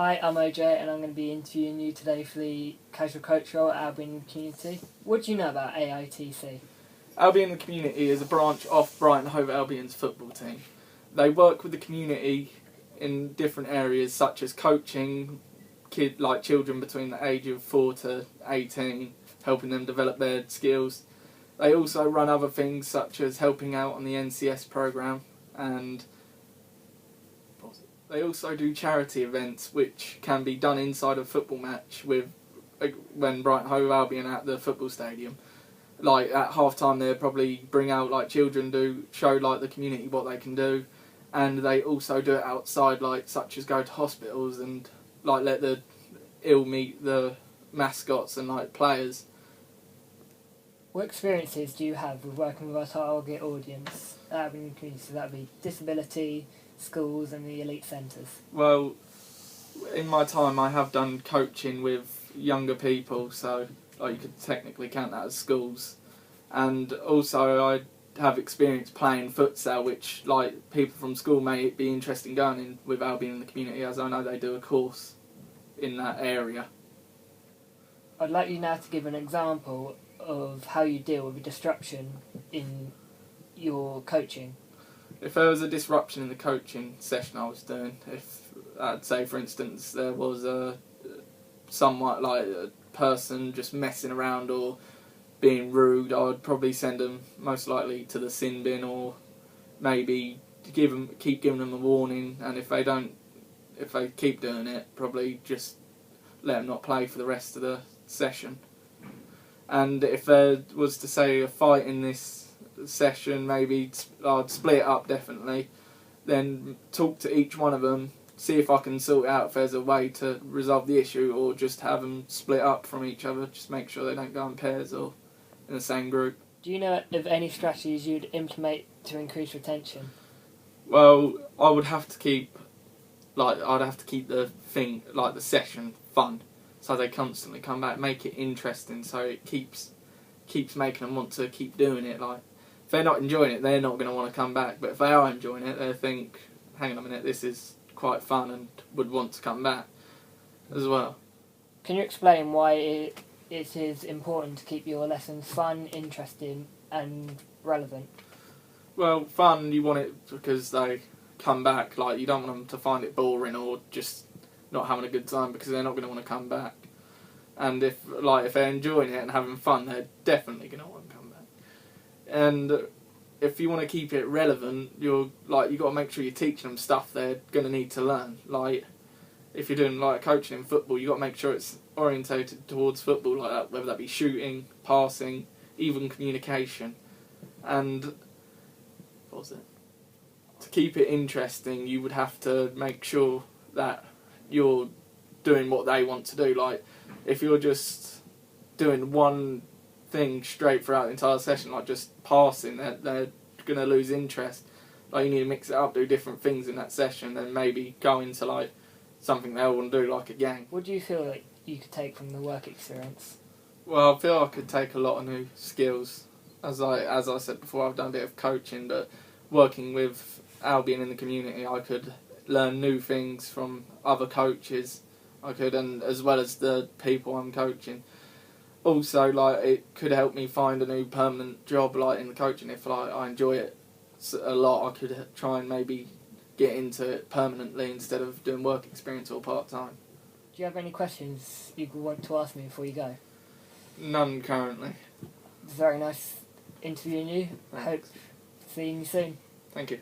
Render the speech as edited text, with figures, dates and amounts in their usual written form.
Hi, I'm OJ and I'm going to be interviewing you today for the casual coach role at Albion Community. What do you know about AITC? Albion Community is a branch off Brighton Hove Albion's football team. They work with the community in different areas such as coaching children between the age of 4 to 18, helping them develop their skills. They also run other things such as helping out on the NCS programme, and they also do charity events which can be done inside a football match when Brighton Hove Albion are at the football stadium. Like at half time they'll probably bring out children show the community what they can do, and they also do it outside such as go to hospitals and let the ill meet the mascots and players. What experiences do you have with working with our target audience at Albion Community? So that would be disability, schools and the elite centres. Well, in my time I have done coaching with younger people, so you could technically count that as schools. And also I have experience playing futsal, which people from school may be interested in going in with Albion in the community, as I know they do a course in that area. I'd like you now to give an example of how you deal with a disruption in your coaching. If there was a disruption in the coaching session I was doing, if I'd say for instance there was a person just messing around or being rude, I would probably send them most likely to the sin bin, or maybe keep giving them a warning, and if they keep doing it, probably just let them not play for the rest of the session. And if there was to say a fight in this session, maybe I'd split it up definitely, then talk to each one of them, see if I can sort out if there's a way to resolve the issue, or just have them split up from each other, just make sure they don't go in pairs or in the same group. Do you know of any strategies you'd implement to increase retention? Well, I would have to keep the thing, the session fun, so they constantly come back, make it interesting, so it keeps making them want to keep doing it. If they're not enjoying it, they're not going to want to come back, but if they are enjoying it, they'll think, hang on a minute, this is quite fun, and would want to come back as well. Can you explain why it is important to keep your lessons fun, interesting and relevant? Well, fun, you want it because they come back. You don't want them to find it boring or just not having a good time, because they're not going to want to come back. And if they're enjoying it and having fun, they're definitely going to want to come back. And if you want to keep it relevant, you got to make sure you're teaching them stuff they're going to need to learn. If you're doing coaching in football, you got to make sure it's orientated towards football, whether that be shooting, passing, even communication. And what was it? To keep it interesting, you would have to make sure that you're doing what they want to do. If you're just doing one thing straight throughout the entire session, just passing, they're going to lose interest. You need to mix it up, do different things in that session, then maybe go into something they all want to do, like a gang. What do you feel like you could take from the work experience? Well, I feel I could take a lot of new skills. As I said before, I've done a bit of coaching, but working with Albion in the community, I could learn new things from other coaches. And as well as the people I'm coaching. Also, it could help me find a new permanent job, in the coaching. If I enjoy it a lot, I could try and maybe get into it permanently instead of doing work experience or part-time. Do you have any questions you want to ask me before you go? None currently. It's very nice interviewing you. I hope seeing you soon. Thank you.